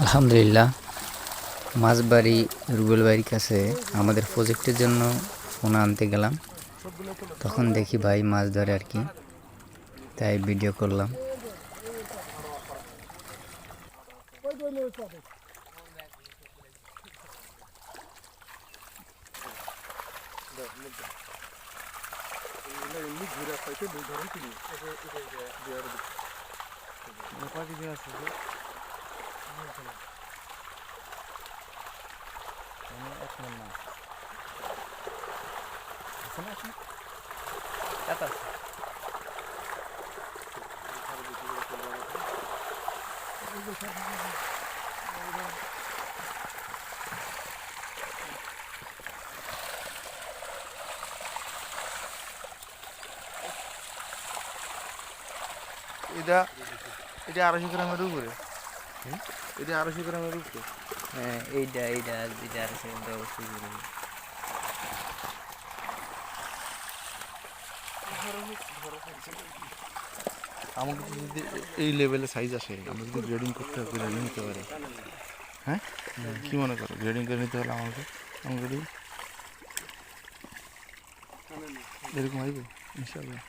আলহামদুলিল্লাহ, মাছবাড়ি রুবেল বাড়ির কাছে আমাদের প্রজেক্টের জন্য ফোন আনতে গেলাম। তখন দেখি ভাই মাছ ধরে আর কি, তাই ভিডিও করলাম। এটা এটা 250 গ্রামের উপরে। এটা 250 গ্রামের উপরে। হ্যাঁ, এইটা আর সেটা অবশ্যই করবো। আমাকে যদি এই লেভেলে সাইজ আসে, আমরা যদি গ্রেডিং করতে হবে, গ্রেডিং নিতে পারি। হ্যাঁ, কি মনে করো? গ্রেডিং করে নিতে হলে আমাকে এরকম হইবে ইনশাআল্লাহ।